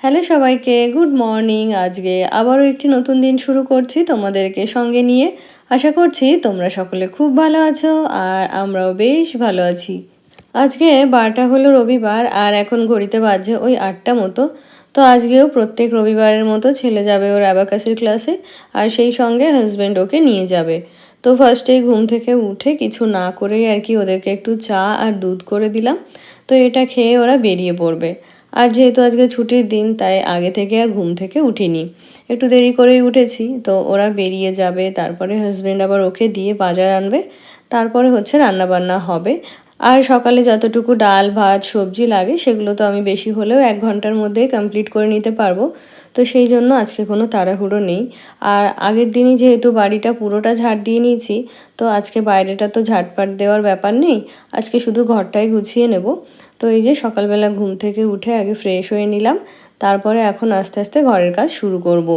Hello সবাইকে, good morning. আজকে আবারও একটি নতুন দিন শুরু করছি তোমাদেরকে সঙ্গে নিয়ে। আশা করছি তোমরা সকলে খুব ভালো আছো আর আমরাও বেশ ভালো আছি। আজকে বারটা হলো রবিবার আর এখন ঘড়িতে বাজছে ওই 8টা মতো। তো আজকেও প্রত্যেক রবিবারের মতো ছেলে যাবে ওর অ্যাবাকাসের ক্লাসে আর সেই সঙ্গে হাজব্যান্ড ওকে নিয়ে যাবে। তো ফার্স্টেই ঘুম থেকে উঠে কিছু না করেই আর কি ওদেরকে একটু চা আর দুধ করে দিলাম। তো এটা খেয়ে ওরা বেরিয়ে পড়বে। আর যেহেতু আজকে ছুটির দিন তাই আগে থেকে আর ঘুম থেকে উঠিনি, একটু দেরি করেই উঠেছি। তো ওরা বেরিয়ে যাবে, তারপরে হাজব্যান্ড আবার ওকে দিয়ে বাজার আনবে, তারপরে হচ্ছে রান্না বান্না হবে। আর সকালে যতটুকু ডাল ভাত সবজি লাগে সেগুলো তো আমি বেশি হলেও 1 ঘন্টার মধ্যেই কমপ্লিট করে নিতে পারবো। তো সেই জন্য আজকে কোনো তাড়াহুড়ো নেই। আর আগের দিনই যেহেতু বাড়িটা পুরোটা ঝাড় দিয়ে নিয়েছি, তো আজকে বাইরেটা তো ঝাড়পাট দেওয়ার ব্যাপার নেই, আজকে শুধু ঘরটাই গুছিয়ে নেব। তো এই যে সকালবেলা ঘুম থেকে উঠে আগে ফ্রেশ হয়ে নিলাম, তারপরে এখন আস্তে আস্তে ঘরের কাজ শুরু করব।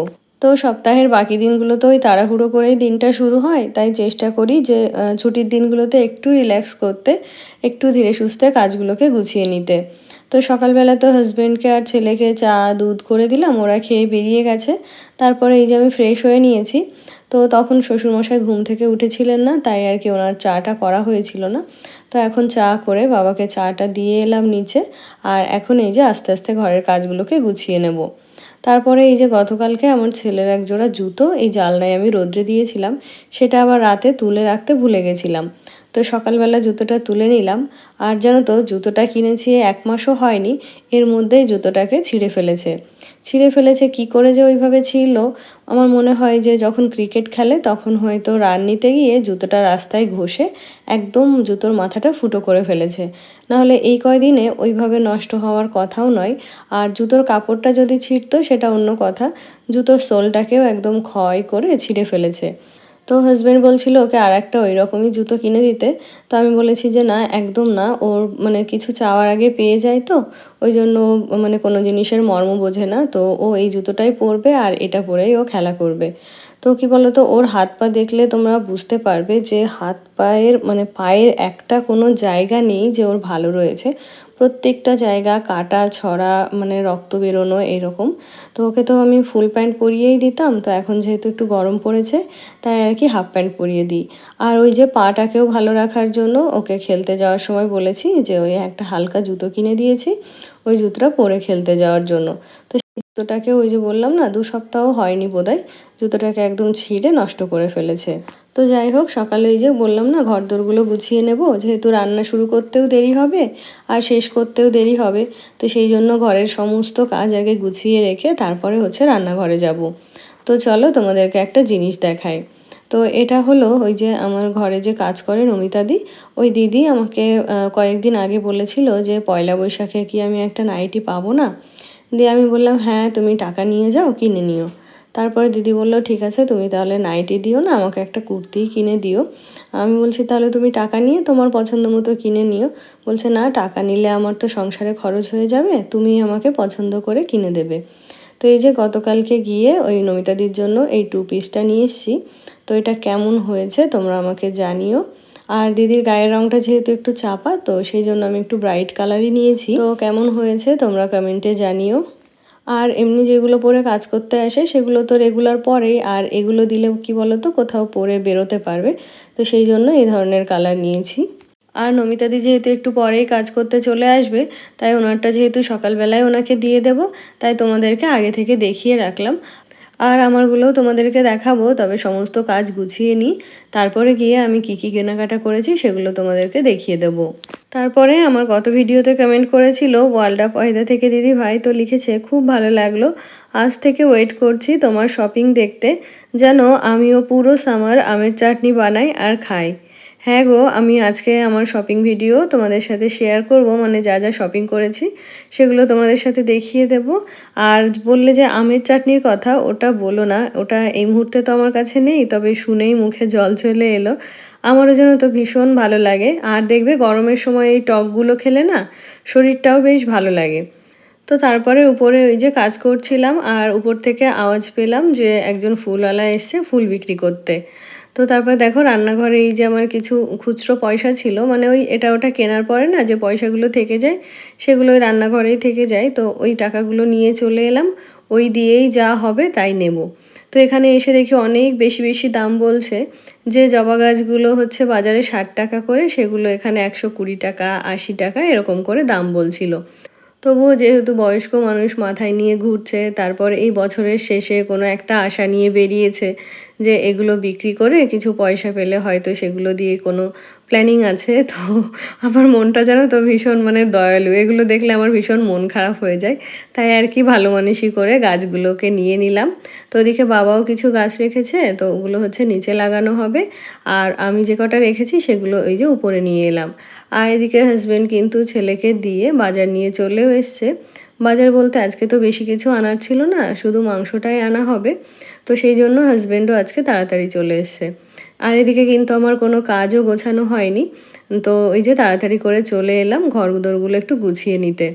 তো সপ্তাহের বাকি দিনগুলো তো ওই তাড়াহুড়ো করেই দিনটা শুরু হয়, তাই চেষ্টা করি যে ছুটির দিনগুলোতে একটু রিল্যাক্স করতে, একটু ধীরে সুস্থে কাজগুলোকে গুছিয়ে নিতে। তো সকালবেলা তো হাজব্যান্ডকে আর ছেলেকে চা দুধ করে দিলাম, ওরা খেয়ে বেরিয়ে গেছে। তারপরে এই যে আমি ফ্রেশ হয়ে নিয়েছি। তো তখন শ্বশুরমশাই ঘুম থেকে উঠেছিলেন না, তাই আর কি ওনার চাটা করা হয়েছিল না। তো এখন চা করে বাবাকে চাটা দিয়ে এলাম নিচে। আর এখন এই যে আস্তে আস্তে ঘরের কাজগুলোকে গুছিয়ে নেব। তারপরে এই যে গতকালকে আমার ছেলের এক জোড়া জুতো এই জানলায় আমি রোদ্রে দিয়েছিলাম, সেটা আবার রাতে তুলে রাখতে ভুলে গেছিলাম। তো সকালবেলা জুতোটা তুলে নিলাম। আর জানো তো জুতোটা কিনেছি 1 মাসও হয়নি, এর মধ্যেই জুতোটাকে ছিঁড়ে ফেলেছে। ছিঁড়ে ফেলেছে কী করে যে ওইভাবে ছিঁড়লো, আমার মনে হয় যে যখন ক্রিকেট খেলে তখন হয়তো রান নিতে গিয়ে জুতোটা রাস্তায় ঘষে একদম জুতোর মাথাটা ফুটো করে ফেলেছে। নাহলে এই কয়দিনে ওইভাবে নষ্ট হওয়ার কথাও নয়। আর জুতোর কাপড়টা যদি ছিঁড়তো সেটা অন্য কথা, জুতোর সোলটাকেও একদম ক্ষয় করে ছিঁড়ে ফেলেছে। তো হাজব্যান্ড বলছিল ওকে আরেকটা ওই রকমই জুতো কিনে দিতে। তো আমি বলেছি যে না, একদম না, ওর মানে কিছু চাওয়ার আগে পেয়ে যায় তো, ওই জন্য মানে কোনো জিনিসের মর্ম বোঝে না। তো ও এই জুতোটাই পরবে আর এটা পরেই ও খেলা করবে। তো কি বলতো, ওর হাত পা দেখলে তোমরা বুঝতে পারবে যে হাত পায়ের মানে পায়ের একটা কোনো জায়গা নেই যে ওর ভালো রয়েছে। প্রত্যেকটা জায়গা কাটা ছড়া, মানে রক্ত বেরোনো এরকম। তো ওকে তো আমি ফুল প্যান্ট পরিয়েই দিতাম, তো এখন যেহেতু একটু গরম পড়েছে তাই আর কি হাফ প্যান্ট পরিয়ে দিই। আর ওই যে পাটাকেও ভালো রাখার জন্য ওকে খেলতে যাওয়ার সময় বলেছি যে ওই একটা হালকা জুতো কিনে দিয়েছি, ওই জুতোটা পরে খেলতে যাওয়ার জন্য। তো সেই জুতোটাকে ওই যে বললাম না, 2 সপ্তাহ হয়নি বোধহয়, জুতোটাকে একদম ছিঁড়ে নষ্ট করে ফেলেছে। তো যাই হোক, সকালে এই যে বললাম না ঘরদোরগুলো গুছিয়ে নেব, যেহেতু রান্না শুরু করতেও দেরি হবে আর শেষ করতেও দেরি হবে। তো সেই জন্য ঘরের সমস্ত কাজ আগে গুছিয়ে রেখে তারপরে হচ্ছে রান্নাঘরে যাব। তো চলো তোমাদেরকে একটা জিনিস দেখাই। তো এটা হলো ওই যে আমার ঘরে যে কাজ করে নমিতাদি, ওই দিদি আমাকে কয়েকদিন আগে বলেছিল যে পয়লা বৈশাখে কি আমি একটা নাইটি পাবো না। দিয়ে আমি বললাম হ্যাঁ, তুমি টাকা নিয়ে যাও কিনে নিও। তারপরে দিদি বলল ঠিক আছে, তুমি তাহলে নাইটি দিও না, আমাকে একটা কুর্তিই কিনে দিও। আমি বলছি তাহলে তুমি টাকা নিয়ে তোমার পছন্দ মতো কিনে নিও। বলছে না, টাকা নিলে আমার তো সংসারে খরচ হয়ে যাবে, তুমি আমাকে পছন্দ করে কিনে দেবে। তো এই যে গতকালকে গিয়ে ওই নমিতাদির জন্য এই 2 পিসটা নিয়ে এসেছি। তো এটা কেমন হয়েছে তোমরা আমাকে জানিও। আর দিদির গায়ের রঙটা যেহেতু একটু চাপা, তো সেই জন্য আমি একটু ব্রাইট কালারই নিয়েছি। তো কেমন হয়েছে তোমরা কমেন্টে জানিও। আর এমনি যেগুলো পরে কাজ করতে আসে সেগুলো তো রেগুলার পরেই, আর এগুলো দিলে কি বলো তো কোথাও পরে বেরোতে পারবে। তো সেই জন্য এই ধরনের কালার নিয়েছি। আর নমিতাদি যেহেতু একটু পরেই কাজ করতে চলে আসবে, তাই ওনারটা যেহেতু সকালবেলায় ওনাকে দিয়ে দেবো, তাই তোমাদেরকে আগে থেকে দেখিয়ে রাখলাম। আর আমারগুলোও তোমাদেরকে দেখাবো, তবে সমস্ত কাজ গুছিয়ে নিই, তারপরে গিয়ে আমি কি কি কেনাকাটা করেছি সেগুলো তোমাদেরকে দেখিয়ে দেবো। তারপরে আমার গত ভিডিওতে কমেন্ট করেছিল ওয়ার্ল্ড অফ ওয়েদার থেকে দিদি ভাই, তো লিখেছে খুব ভালো লাগলো, আজ থেকে ওয়েট করছি তোমার শপিং দেখতে, যেন আমিও পুরো সামার আমের চাটনি বানাই আর খাই। হ্যাঁ গো, আমি আজকে আমার শপিং ভিডিও তোমাদের সাথে শেয়ার করব, মানে যা যা শপিং করেছি সেগুলো তোমাদের সাথে দেখিয়ে দেব। আর বললে যে আমের চাটনির কথা, ওটা বলো না, ওটা এই মুহূর্তে তো আমার কাছে নেই, তবে শুনেই মুখে জল চলে এলো। আমারও যেন তো ভীষণ ভালো লাগে, আর দেখবে গরমের সময় এই টকগুলো খেলে না শরীরটাও বেশ ভালো লাগে। তো তারপরে উপরে ওই যে কাজ করছিলাম আর উপর থেকে আওয়াজ পেলাম যে একজন ফুলওয়ালা এসছে ফুল বিক্রি করতে। তো তারপর দেখো রান্নাঘরে এই যে আমার কিছু খুচরো পয়সা ছিল, মানে ওই এটা ওটা কেনার পরে না যে পয়সাগুলো থেকে যায়, সেগুলো ওই রান্নাঘরেই থেকে যায়। তো ওই টাকাগুলো নিয়ে চলে এলাম, ওই দিয়েই যা হবে তাই নেব। তো এখানে এসে দেখি অনেক বেশি বেশি দাম বলছে। যে জবা গাছগুলো হচ্ছে বাজারে 60 টাকা করে, সেগুলো এখানে 120 টাকা 80 টাকা এরকম করে দাম বলছিল। তবুও যেহেতু বয়স্ক মানুষ মাথায় নিয়ে ঘুরছে, তারপর এই বছরের শেষে কোনো একটা আশা নিয়ে বেরিয়েছে যে এগুলো বিক্রি করে কিছু পয়সা পেলে হয়তো সেগুলো দিয়ে কোনো প্ল্যানিং আছে। তো আমার মনটা জানো তো ভীষণ মানে দয়ালু, এগুলো দেখলে আমার ভীষণ মন খারাপ হয়ে যায়। তাই আর কি ভালো মানসি করে গাছগুলোকে নিয়ে নিলাম। তো ওদিকে বাবাও কিছু গাছ রেখেছে, তো ওগুলো হচ্ছে নিচে লাগানো হবে। আর আমি যে কটা রেখেছি সেগুলো ওই যে উপরে নিয়ে এলাম। আর এদিকে হাজবেন্ড কিন্তু ছেলেকে দিয়ে বাজার নিয়ে চলেও এসছে। বাজার বলতে আজকে তো বেশি কিছু আনার ছিল না, শুধু মাংসটাই আনা হবে। তো সেই জন্য হাজবেন্ডও আজকে তাড়াতাড়ি চলে এসছে। আর এদিকে কিন্তু আমার কোনো কাজও গোছানো হয়নি। তো ওই যে তাড়াতাড়ি করে চলে এলাম ঘরদোরগুলো একটু গুছিয়ে নিতে।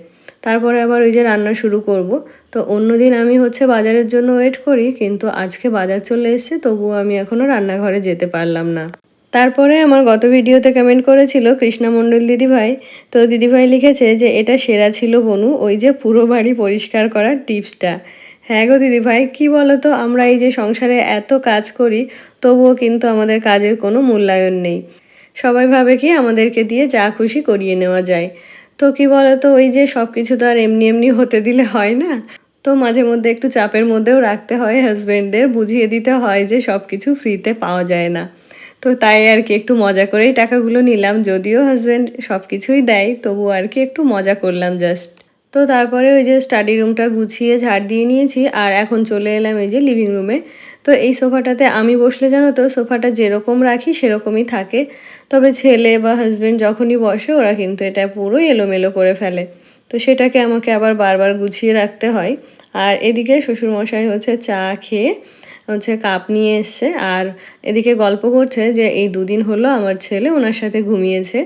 তারপরে আবার ওই যে রান্না শুরু করব। তো অন্যদিন আমি হচ্ছে বাজারের জন্য ওয়েট করি, কিন্তু আজকে বাজার চলে এসছে, তবুও আমি এখনও রান্নাঘরে যেতে পারলাম না। তারপরে আমার গত ভিডিওতে কমেন্ট করেছিল কৃষ্ণা মণ্ডল দিদিভাই। তো দিদিভাই লিখেছে যে এটা সেরা ছিল বনু, ওই যে পুরো বাড়ি পরিষ্কার করার টিপসটা। হ্যাঁ গো দিদিভাই, কি বলো তো, আমরা এই যে সংসারে এত কাজ করি, তবুও কিন্তু আমাদের কাজের কোনো মূল্যায়ন নেই। সবাই ভাবে কি আমাদেরকে দিয়ে যা খুশি করিয়ে নেওয়া যায়। তো কি বলো তো, ওই যে সব কিছু তো আর এমনি এমনি হতে দিলে হয় না। তো মাঝে মধ্যে একটু চাপের মধ্যেও রাখতে হয় হাজবেন্ডদের, বুঝিয়ে দিতে হয় যে সব কিছু ফ্রিতে পাওয়া যায় না। তো তাই আর কি একটু মজা করেই টাকাগুলো নিলাম, যদিও হাজবেন্ড সব কিছুই দেয়, তবু আর কি একটু মজা করলাম জাস্ট। তো তারপরে ওই যে স্টাডি রুমটা গুছিয়ে ঝাড় দিয়ে নিয়েছি, আর এখন চলে এলাম এই যে লিভিং রুমে। তো এই সোফাটাতে আমি বসলে জানো তো সোফাটা যেরকম রাখি সেরকমই থাকে। তবে ছেলে বা হাজবেন্ড যখনই বসে ওরা কিন্তু এটা পুরো এলোমেলো করে ফেলে। তো সেটাকে আমাকে আবার বারবার গুছিয়ে রাখতে হয়। আর এদিকে শ্বশুরমশাই হচ্ছে চা খেয়ে হচ্ছে কাপ নিয়ে এসছে, আর এদিকে গল্প করছে যে এই দুদিন হলো আমার ছেলে ওনার সাথে ঘুমিয়েছে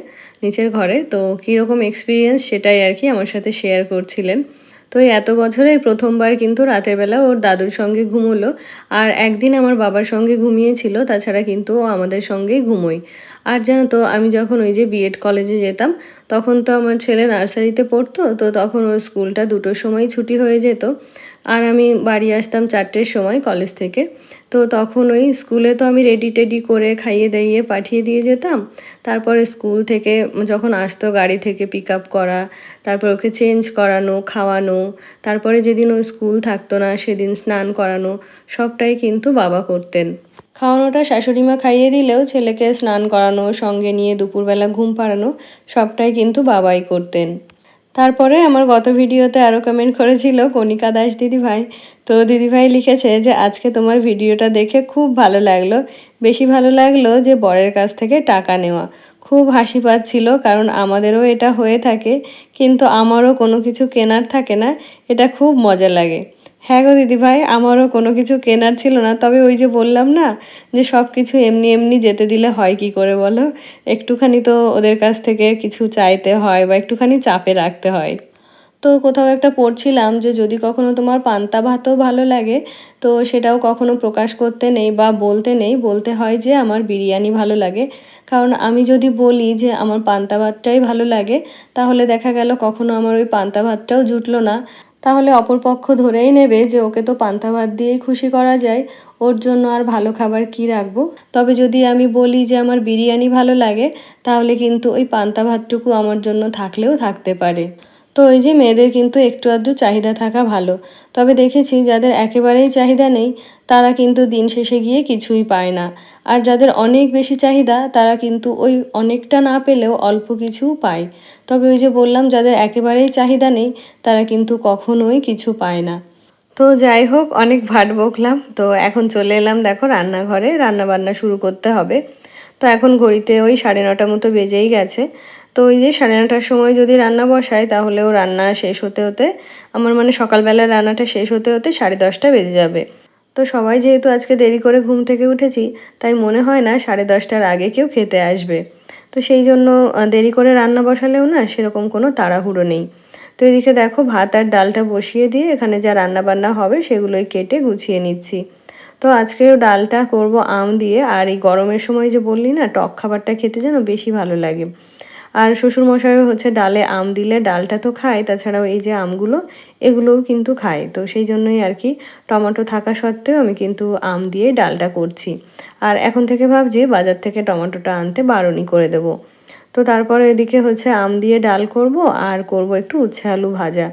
নিচের ঘরে। তো কীরকম এক্সপিরিয়েন্স সেটাই আর কি আমার সাথে শেয়ার করছিলেন। তো এই এত বছরে প্রথমবার কিন্তু রাতের বেলা ওর দাদুর সঙ্গে ঘুমোলো। আর একদিন আমার বাবার সঙ্গে ঘুমিয়েছিল, তাছাড়া কিন্তু ও আমাদের সঙ্গেই ঘুমোয়। আর জানো তো আমি যখন ওই যে বিএড কলেজে যেতাম, তখন তো আমার ছেলে নার্সারিতে পড়তো, তো তখন ওর স্কুলটা 2টোর সময় ছুটি হয়ে যেত। আর আমি বাড়ি আসতাম 4টের সময় কলেজ থেকে। তো তখন ওই স্কুলে তো আমি রেডি টেডি করে খাইয়ে দাইয়ে পাঠিয়ে দিয়ে যেতাম। তারপরে স্কুল থেকে যখন আসতো গাড়ি থেকে পিক আপ করা, তারপর ওকে চেঞ্জ করানো, খাওয়ানো, তারপরে যেদিন ও স্কুল থাকতো না সেদিন স্নান করানো, সবটাই কিন্তু বাবা করতেন। খাওয়ানোটা শাশুড়ি মা খাইয়ে দিলেও ছেলেকে স্নান করানো, সঙ্গে নিয়ে দুপুরবেলা ঘুম পাড়ানো, সবটাই কিন্তু বাবাই করতেন। তারপরে আমার গত ভিডিওতে আরও কমেন্ট করেছিল কণিকা দাস দিদিভাই। তো দিদিভাই লিখেছে যে আজকে তোমার ভিডিওটা দেখে খুব ভালো লাগলো। বেশি ভালো লাগলো যে বরের কাছ থেকে টাকা নেওয়া। খুব হাসি পাচ্ছিল, কারণ আমাদেরও এটা হয়ে থাকে, কিন্তু আমারও কোনো কিছু কেনার থাকে না। এটা খুব মজা লাগে। হ্যাঁ গো দিদিভাই, আমারও কোনো কিছু কেনার ছিল না, তবে ওই যে বললাম না যে সব কিছু এমনি এমনি যেতে দিলে হয় কি করে বলো। একটুখানি তো ওদের কাছ থেকে কিছু চাইতে হয় বা একটুখানি চাপে রাখতে হয়। তো কোথাও একটা পড়ছিলাম যে যদি কখনো তোমার পান্তা ভাতও ভালো লাগে, তো সেটাও কখনো প্রকাশ করতে নেই বা বলতে নেই, বলতে হয় যে আমার বিরিয়ানি ভালো লাগে। কারণ আমি যদি বলি যে আমার পান্তা ভাতটাই ভালো লাগে, তাহলে দেখা গেল কখনো আমার ওই পান্তা ভাতটাও জুটলো না। তাহলে অপরপক্ষ ধরেই নেবে যে ওকে তো পান্তা ভাত দিয়েই খুশি করা যায়, ওর জন্য আর ভালো খাবার কি রাখবো। তবে যদি আমি বলি যে আমার বিরিয়ানি ভালো লাগে, তাহলে কিন্তু ওই পান্তা ভাতটুকু আমার জন্য থাকলেও থাকতে পারে। তো ওই যে মেয়েদের কিন্তু একটু আধটু চাহিদা থাকা ভালো। তবে দেখেছি যাদের একেবারেই চাহিদা নেই, তারা কিন্তু দিন শেষে গিয়ে কিছুই পায় না। আর যাদের অনেক বেশি চাহিদা, তারা কিন্তু ওই অনেকটা না পেলেও অল্প কিছু পায়। তবে ওই যে বললাম যাদের একেবারেই চাহিদা নেই, তারা কিন্তু কখনোই কিছু পায় না। তো যাই হোক, অনেক ভাট বকলাম। তো এখন চলে এলাম দেখো রান্নাঘরে, রান্না বান্না শুরু করতে হবে। তো এখন ঘড়িতে ওই 9:30 মতো বেজেই গেছে। তো ওই যে 9:30টার সময় যদি রান্না বসাই, তাহলেও রান্না শেষ হতে হতে আমার মানে সকালবেলার রান্নাটা শেষ হতে হতে 10:30টা বেজে যাবে। তো সবাই যেহেতু আজকে দেরি করে ঘুম থেকে উঠেছি, তাই মনে হয় না 10:30টার আগে কেউ খেতে আসবে। তো সেই জন্য দেরি করে রান্না বসালেও না সেরকম কোনো তাড়াহুড়ো নেই। তো এদিকে দেখো ভাত আর ডালটা বসিয়ে দিয়ে এখানে যা রান্না বান্না হবে সেগুলোই কেটে গুছিয়ে নিচ্ছি। তো আজকেও ডালটা করব আম দিয়ে। আর এই গরমের সময় যে বললি না টক খাবারটা খেতে যেন বেশি ভালো লাগে। আর শ্বশুরমশাইও হচ্ছে ডালে আম দিলে ডালটা তো খায়, তাছাড়াও এই যে আমগুলো এগুলোও কিন্তু খায়। তো সেই জন্যই আর কি টমেটো থাকা সত্ত্বেও আমি কিন্তু আম দিয়েই ডালটা করছি। আর এখন থেকে ভাবছি বাজার থেকে টমেটোটা আনতে বারণই করে দেবো। তো তারপরে এদিকে হচ্ছে আম দিয়ে ডাল করব আর করব একটু উচ্ছে আলু ভাজা।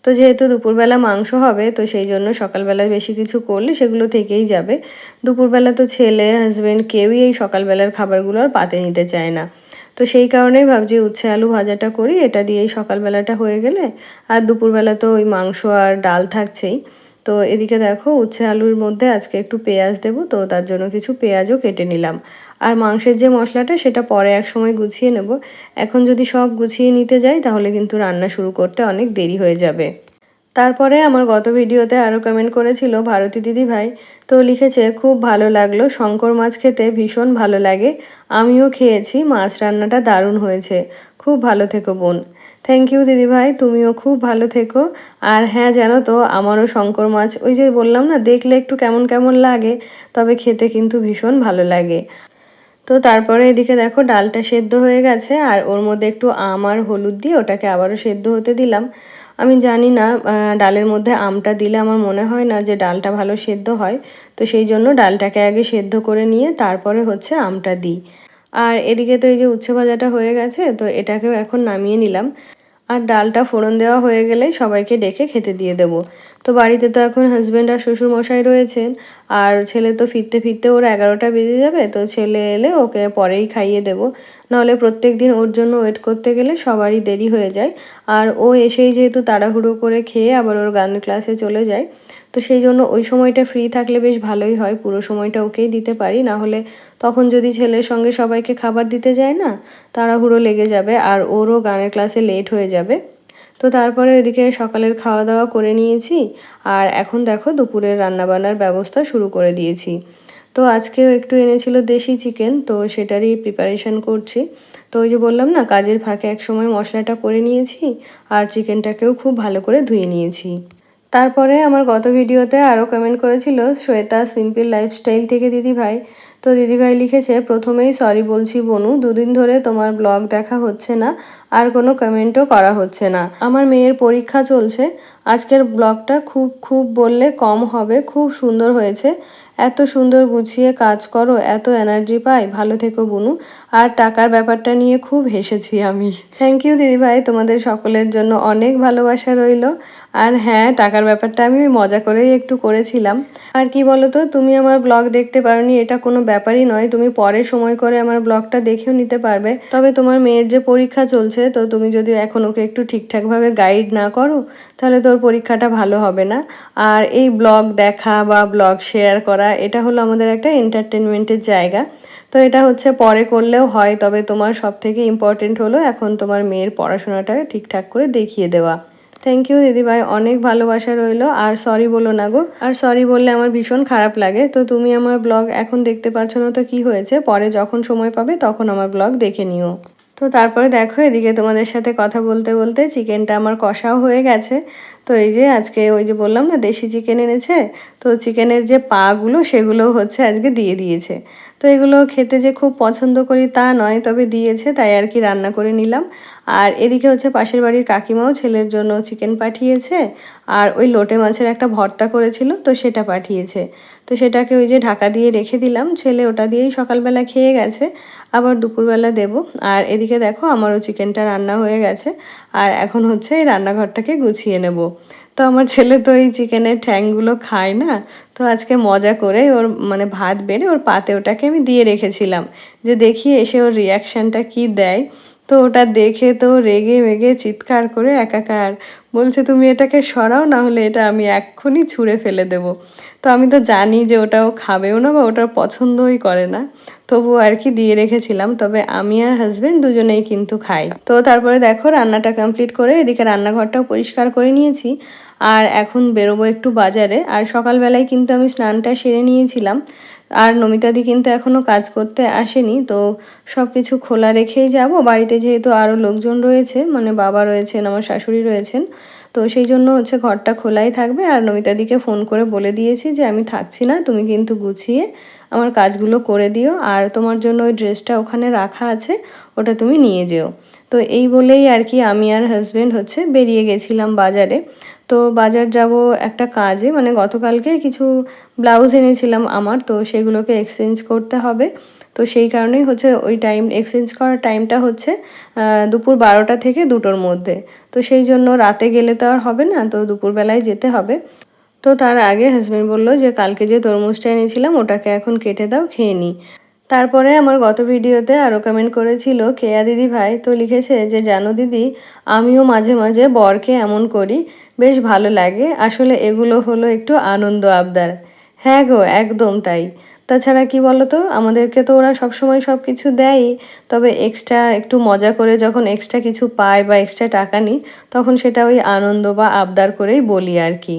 তো যেহেতু দুপুরবেলা মাংস হবে তো সেই জন্য সকালবেলায় বেশি কিছু করলে সেগুলো থেকেই যাবে। দুপুরবেলা তো ছেলে, হাসব্যান্ড কেউই এই সকালবেলার খাবারগুলো আর পাতে নিতে চায় না। তো সেই কারণেই ভাবছি উচ্ছে আলু ভাজাটা করি, এটা দিয়েই সকালবেলাটা হয়ে গেলে আর দুপুরবেলা তো ওই মাংস আর ডাল থাকছেই। তো এদিকে দেখো উচ্ছে আলুর মধ্যে আজকে একটু পেঁয়াজ দেবো, তো তার জন্য কিছু পেঁয়াজও কেটে নিলাম। আর মাংসের যে মশলাটা সেটা পরে একসময় গুছিয়ে নেব। এখন যদি সব গুছিয়ে নিতে যাই তাহলে কিন্তু রান্না শুরু করতে অনেক দেরি হয়ে যাবে। তারপরে আমার গত ভিডিওতে আরও কমেন্ট করেছিল ভারতী দিদিভাই, তো লিখেছে খুব ভালো লাগলো, শঙ্কর মাছ খেতে ভীষণ ভালো লাগে, আমিও খেয়েছি, মাছ রান্নাটা দারুণ হয়েছে, খুব ভালো থেকো বোন। থ্যাংক ইউ দিদিভাই, তুমিও খুব ভালো থেকো। আর হ্যাঁ জানো তো আমারও শঙ্কর মাছ ওই যে বললাম না দেখলে একটু কেমন কেমন লাগে, তবে খেতে কিন্তু ভীষণ ভালো লাগে। তো তারপরে এদিকে দেখো ডালটা সেদ্ধ হয়ে গেছে আর ওর মধ্যে একটু আম আর হলুদ দিয়ে ওটাকে আবারও সেদ্ধ হতে দিলাম। আমি জানি না ডালের মধ্যে আমটা দিলে আমার মনে হয় না যে ডালটা ভালো সেদ্ধ হয়। তো সেই জন্য ডালটাকে আগে সেদ্ধ করে নিয়ে তারপরে হচ্ছে আমটা দিই। আর এদিকে তো এই যে উচ্ছে ভাজাটা হয়ে গেছে, তো এটাকেও এখন নামিয়ে নিলাম। আর ডালটা ফোড়ন দেওয়া হয়ে গেলে সবাইকে ডেকে খেতে দিয়ে দেবো। তো বাড়িতে তো এখন হাজব্যান্ড আর শ্বশুরমশাই রয়েছেন। আর ছেলে তো ফিরতে ফিরতে ওর 11টা বেজে যাবে, তো ছেলে এলে ওকে পরেই খাইয়ে দেবো। নাহলে প্রত্যেক দিন ওর জন্য ওয়েট করতে গেলে সবারই দেরি হয়ে যায়। আর ও এসেই যেহেতু তাড়াহুড়ো করে খেয়ে আবার ওর গান ক্লাসে চলে যায়, তো সেই জন্য ওই সময়টা ফ্রি থাকলে বেশ ভালোই হয়, পুরো সময়টা ওকেই দিতে পারি। না হলে তখন যদি ছেলের সঙ্গে সবাইকে খাবার দিতে যায় না, তাড়াহুড়ো লেগে যাবে আর ওরও গানের ক্লাসে লেট হয়ে যাবে। তো তারপরে এদিকে সকালের খাওয়া দাওয়া করে নিয়েছি। আর এখন দেখো দুপুরের রান্নাবান্নার ব্যবস্থা শুরু করে দিয়েছি। তো আজকেও একটু এনেছিল দেশি চিকেন, তো সেটারই প্রিপারেশন করছি। তো ওই যে বললাম না কাজের ফাঁকে এক সময় মশলাটা করে নিয়েছি আর চিকেনটাকেও খুব ভালো করে ধুয়ে নিয়েছি। তারপরে আমার গত ভিডিওতে আরও কমেন্ট করেছিল শ্বেতা সিম্পল লাইফস্টাইল থেকে দিদিভাই। তো দিদিভাই লিখেছে প্রথমেই সরি বলছি বনু, দুদিন ধরে তোমার ব্লগ দেখা হচ্ছে না আর কোনো কমেন্টও করা হচ্ছে না, আমার মেয়ের পরীক্ষা চলছে। আজকের ব্লগটা খুব খুব বললে কম হবে, খুব সুন্দর হয়েছে, এত সুন্দর গুছিয়ে কাজ করো, এত এনার্জি পাই, ভালো থেকো বুনু। আর টাকার ব্যাপারটা নিয়ে খুব হেসেছি আমি। থ্যাংক ইউ দিদিভাই, তোমাদের সকলের জন্য অনেক ভালোবাসা রইল। আর হ্যাঁ টাকার ব্যাপারটা আমি মজা করেই একটু করেছিলাম। আর কি বলো তো, তুমি আমার ব্লগ দেখতে পারোনি এটা কোনো ব্যাপারই নয়, তুমি পরে সময় করে আমার ব্লগটা দেখেও নিতে পারবে। তবে তোমার মেয়ের যে পরীক্ষা চলছে, তো তুমি যদি এখন ওকে একটু ঠিকঠাকভাবে গাইড না করো তাহলে তোর পরীক্ষাটা ভালো হবে না। আর এই ব্লগ দেখা বা ব্লগ শেয়ার করা এটা হলো আমাদের একটা এন্টারটেনমেন্টের জায়গা। তো এটা হচ্ছে পরে করলেও হয়, তবে তোমার সব থেকে ইম্পর্টেন্ট হলো এখন তোমার মেয়ের পড়াশোনাটা ঠিকঠাক করে দেখিয়ে দেওয়া। থ্যাংক ইউ দিদিভাই, অনেক ভালোবাসা রইলো। আর সরি বলো না গো, আর সরি বললে আমার ভীষণ খারাপ লাগে। তো তুমি আমার ব্লগ এখন দেখতে পাচ্ছ না তো কি হয়েছে, পরে যখন সময় পাবে তখন আমার ব্লগ দেখে নিও। তো তারপরে দেখো এদিকে তোমাদের সাথে কথা বলতে বলতে চিকেনটা আমার কষাও হয়ে গেছে। তো এই যে আজকে ওই যে বললাম না দেশি চিকেন এনেছে, তো চিকেনের যে পাগুলো সেগুলো হচ্ছে আজকে দিয়ে দিয়েছে। তো এগুলো খেতে যে খুব পছন্দ করি তা নয়, তবে দিয়েছে তাই আর কি রান্না করে নিলাম। আর এদিকে হচ্ছে পাশের বাড়ির কাকিমাও ছেলের জন্য চিকেন পাঠিয়েছে। আর ওই লোটে মাছের একটা ভর্তা করেছিল তো সেটা পাঠিয়েছে। তো সেটাকে ওই যে ঢাকা দিয়ে রেখে দিলাম, ছেলে ওটা দিয়েই সকালবেলা খেয়ে গেছে, আবার দুপুরবেলা দেব। আর এদিকে দেখো আমারও চিকেনটা রান্না হয়ে গেছে। আর এখন হচ্ছে এই রান্নাঘরটাকে গুছিয়ে নেব। তো আমার ছেলে তো এই চিকেনের ঠ্যাংগুলো খায় না, তো আজকে মজা করে ওর মানে ভাত বেড়ে ওর পাতে ওটাকে আমি দিয়ে রেখেছিলাম, যে দেখি এসে ওর রিয়াকশানটা কি দেয়। তো ওটা দেখে তো রেগে মেগে চিৎকার করে একাকার, বলছে তুমি এটাকে সরাও, না হলে এটা আমি এক্ষুনি ছুঁড়ে ফেলে দেবো। তো আমি তো জানি যে ওটাও খাবেও না বা ওটার পছন্দই করে না, তবুও আর কি দিয়ে রেখেছিলাম। তবে আমি আর হাজবেন্ড দুজনেই কিন্তু খাই। তো তারপরে দেখো রান্নাটা কমপ্লিট করে এদিকে রান্নাঘরটাও পরিষ্কার করে নিয়েছি। আর এখন বেরোবো একটু বাজারে। আর সকালবেলায় কিন্তু আমি স্নানটা সেরে নিয়েছিলাম। আর নমিতাদি কিন্তু এখনো কাজ করতে আসেনি, তো সব কিছু খোলা রেখেই যাব বাড়িতে, যেহেতু আরও লোকজন রয়েছে, মানে বাবা রয়েছেন, আমার শাশুড়ি রয়েছেন। তো সেই জন্য হচ্ছে ঘরটা খোলাই থাকবে। আর নমিতাদিকে ফোন করে বলে দিয়েছি যে আমি থাকছি না, তুমি কিন্তু গুছিয়ে আমার কাজগুলো করে দিও, আর তোমার জন্য ওই ড্রেসটা ওখানে রাখা আছে, ওটা তুমি নিয়ে যেও। তো এই বলেই আর কি আমি আর হাজব্যান্ড হচ্ছে বেরিয়ে গেছিলাম বাজারে। তো বাজার যাব একটা কাজে, মানে গতকালকে কিছু ব্লাউজ এনেছিলাম আমার, তো সেগুলোকে এক্সচেঞ্জ করতে হবে। তো সেই কারণেই হচ্ছে ওই টাইম এক্সচেঞ্জ করার টাইমটা হচ্ছে দুপুর 12টা থেকে 2টোর মধ্যে। তো সেই জন্য রাতে গেলে তো আর হবে না, তো দুপুরবেলায় যেতে হবে। তো তার আগে হাজব্যান্ড বলল যে কালকে যে তরমুজটা এনেছিলাম ওটাকে এখন কেটে দাও, খেয়ে নিই। তারপরে আমার গত ভিডিওতে আরও কমেন্ট করেছিল কেয়া দিদি ভাই, তো লিখেছে যে জানো দিদি, আমিও মাঝে মাঝে বরকে এমন করি, বেশ ভালো লাগে, আসলে এগুলো হলো একটু আনন্দ আবদার। হ্যাঁ গো, একদম তাই। তাছাড়া কি বলতো, আমাদেরকে তো ওরা সবসময় সব কিছু দেয়ই, তবে এক্সট্রা একটু মজা করে যখন এক্সট্রা কিছু পায় বা এক্সট্রা টাকা নিই, তখন সেটা ওই আনন্দ বা আবদার করেই বলি আর কি।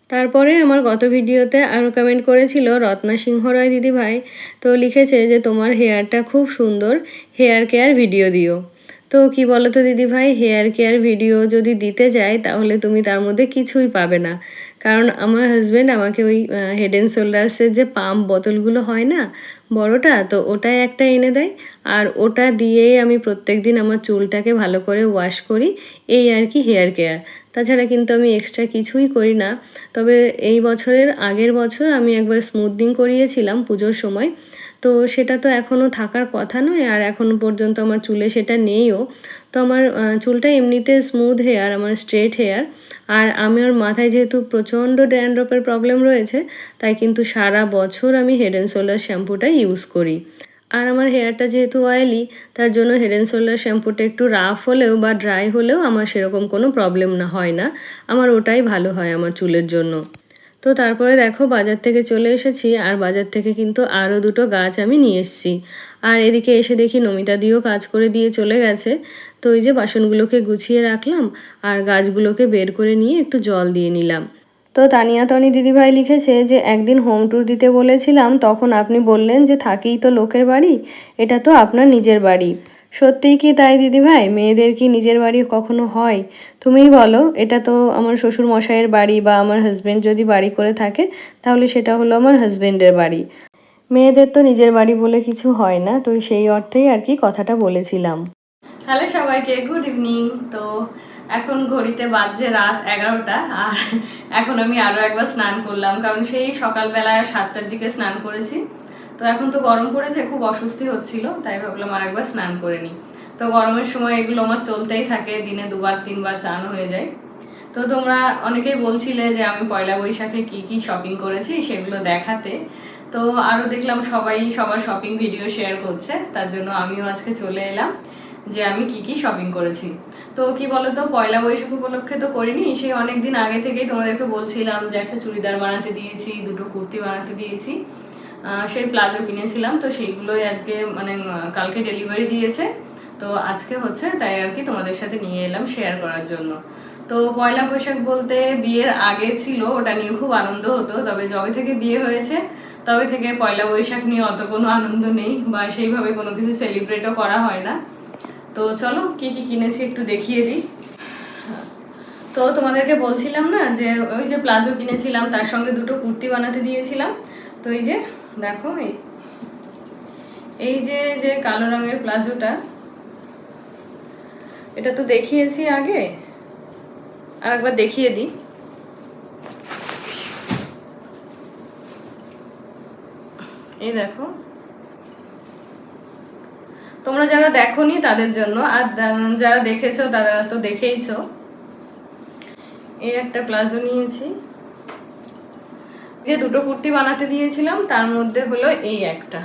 তারপরে আমার গত ভিডিওতে আরও কমেন্ট করেছিল রত্না সিংহ রয় দিদিভাই, তো লিখেছে যে তোমার হেয়ারটা খুব সুন্দর, হেয়ার কেয়ার ভিডিও দিও। তো কি বলো তো দিদিভাই, হেয়ার কেয়ার ভিডিও যদি দিতে যাই তাহলে তুমি তার মধ্যে কিছুই পাবে না। কারণ আমার হাজব্যান্ড আমাকে ওই হেড অ্যান্ড শোল্ডার্সের যে পাম্প বোতলগুলো হয় না বড়টা, তো ওটাই একটা এনে দেয়, আর ওটা দিয়েই আমি প্রত্যেক দিন আমার চুলটাকে ভালো করে ওয়াশ করি, এই আর কি হেয়ার কেয়ার। তাছাড়া কিন্তু আমি এক্সট্রা কিছুই করি না। তবে এই বছরের আগের বছর আমি একবার স্মুথনিং করিয়েছিলাম পুজোর সময়, তো সেটা তো এখনও থাকার কথা নয়, আর এখনও পর্যন্ত আমার চুলে সেটা নেইও। তো আমার চুলটা এমনিতে স্মুথ হেয়ার, আমার স্ট্রেট হেয়ার। আর আমার মাথায় যেহেতু প্রচণ্ড ড্যান্ড্রফের প্রবলেম রয়েছে, তাই কিন্তু সারা বছর আমি হেড অ্যান্ড শোল্ডার শ্যাম্পুটা ইউজ করি। আর আমার হেয়ারটা যেহেতু অয়েলি, তার জন্য হেড অ্যান্ড শোল্ডার শ্যাম্পুটা একটু রাফ হলেও বা ড্রাই হলেও আমার সেরকম কোনো প্রবলেম হয় না। আমার ওটাই ভালো হয় আমার চুলের জন্য। তো তারপরে দেখো বাজার থেকে চলে এসেছি, আর বাজার থেকে কিন্তু আরও দুটো গাছ আমি নিয়ে এসেছি। আর এদিকে এসে দেখি নমিতা দিও কাজ করে দিয়ে চলে গেছে। তো ওই যে বাসনগুলোকে গুছিয়ে রাখলাম, আর গাছগুলোকে বের করে নিয়ে একটু জল দিয়ে নিলাম। তো তানিয়া তনি দিদিভাই লিখেছে যে একদিন হোম ট্যুর দিতে বলেছিলাম, তখন আপনি বললেন যে থাকিই তো লোকের বাড়ি, এটা তো আপনার নিজের বাড়ি। সত্যিই কি তাই দিদিভাই? মেয়েদের কি নিজের বাড়ি কখনো হয়? তুমিই বলো। এটা তো আমার শ্বশুর মশাইয়ের বাড়ি, বা আমার হাজব্যান্ড যদি বাড়ি করে থাকে তাহলে সেটা হলো আমার হাজব্যান্ডের বাড়ি। মেয়েদের তো নিজের বাড়ি বলে কিছু হয় না, তো সেই অর্থেই আর কি কথাটা বলেছিলাম। হ্যালো সবাইকে, গুড ইভিনিং। তো এখন ঘড়িতে বাজছে রাত 11টা, আর এখন আমি আরও একবার স্নান করলাম, কারণ সেই সকালবেলায় 7টার দিকে স্নান করেছি। তো এখন তো গরম পড়েছে, খুব অস্বস্তি হচ্ছিল, তাই ভাবলাম আর একবার স্নান করে নিই। তো গরমের সময় এগুলো আমার চলতেই থাকে, দিনে 2-3বার চান হয়ে যায়। তো তোমরা অনেকেই বলছিলে যে আমি পয়লা বৈশাখে কি কি শপিং করেছি সেগুলো দেখাতে। তো আরও দেখলাম সবাই সবার শপিং ভিডিও শেয়ার করছে, তার জন্য আমিও আজকে চলে এলাম যে আমি কি কি শপিং করেছি। তো কি বলতো, পয়লা বৈশাখ উপলক্ষে তো করিনি, সেই অনেক দিন আগে থেকেই তোমাদেরকে বলছিলাম যে একটা চুড়িদার বানাতে দিয়েছি, দুটো কুর্তি বানাতে দিয়েছি, সেই প্লাজো কিনেছিলাম। তো সেইগুলোই আজকে মানে কালকে ডেলিভারি দিয়েছে, তো আজকে হচ্ছে, তাই আর কি তোমাদের সাথে নিয়ে এলাম শেয়ার করার জন্য। তো পয়লা বৈশাখ বলতে বিয়ের আগে ছিল, ওটা নিয়ে খুব আনন্দ হতো, তবে যবে থেকে বিয়ে হয়েছে তবে থেকে পয়লা বৈশাখ নিয়ে অত কোনো আনন্দ নেই, বা সেইভাবে কোনো কিছু সেলিব্রেটও করা হয় না। তো চলো কি কি কিনেছি একটু দেখিয়ে দিই। তো তোমাদেরকে বলছিলাম না যে ওই যে প্লাজো কিনেছিলাম, তার সঙ্গে দুটো কুর্তি বানাতে দিয়েছিলাম। তো এই যে দেখো, এই যে যে কালো রঙের প্লাজোটা, এটা তো দেখিয়েছি আগে, আর একবার দেখিয়ে দিই। এই দেখো, তোমরা যারা দেখোনি তাদের জন্য, আর যারা দেখেছো তারা তো দেখেইছো। এই একটা প্লাজো নিয়েছি, যে দুটো কুর্তি বানাতে দিয়েছিলাম তার মধ্যে হলো এই একটা।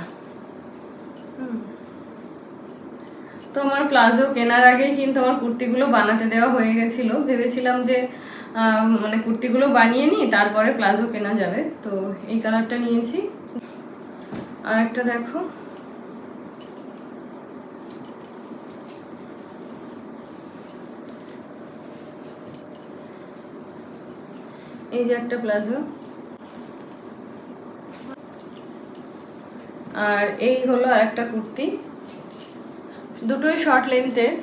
তো আমার প্লাজো কেনার আগেই কিন্তু আমার কুর্তিগুলো বানাতে দেওয়া হয়ে গেছিলো, ভেবেছিলাম যে মানে কুর্তিগুলো বানিয়ে নিই তারপরে প্লাজো কেনা যাবে। তো এই কালারটা নিয়েছি। আর একটা দেখো, এই যে একটা প্লাজো, আর এই হলো আর একটা কুর্তি, দুটোই শর্ট লেন্থের।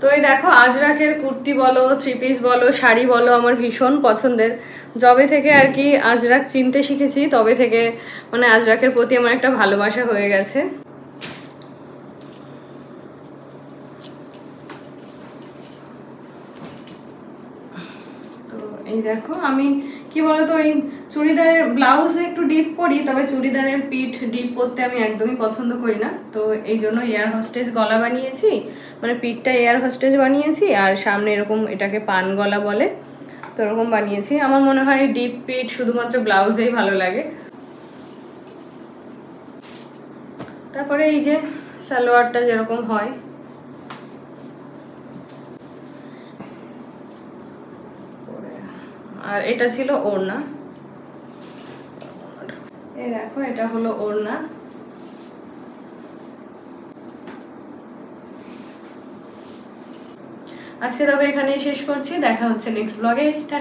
তো এই দেখো আজরাকের কুর্তি বলো, থ্রি পিস বলো, শাড়ি বলো আমার ভীষণ পছন্দের। যবে থেকে আর কি আজরাক চিনতে শিখেছি তবে থেকে মানে আজরাকের প্রতি আমার একটা ভালোবাসা হয়ে গেছে। তো এই দেখো আমি কি বলতো এই চুড়িদারের ব্লাউজে একটু ডিপ পরি, তবে চুড়িদারের পিঠ ডিপ পরতে আমি একদমই পছন্দ করি না। তো এই জন্য এয়ার হোস্টেস গলা বানিয়েছি, মানে পিঠটা এয়ার হোস্টেস বানিয়েছি আর সামনে এরকম এটাকে পান গলা বলে, তো এরকম বানিয়েছি। আমার মনে হয় ডিপ পিঠ শুধুমাত্র ব্লাউজেই ভালো লাগে। তারপরে এই যে সালোয়ারটা যেরকম হয়, আর এটা ছিল ওড়না। এই দেখো এটা হলো ওড়না। আজকে তবে এখানেই শেষ করছি, দেখা হচ্ছে নেক্সট ব্লগে। টাটা।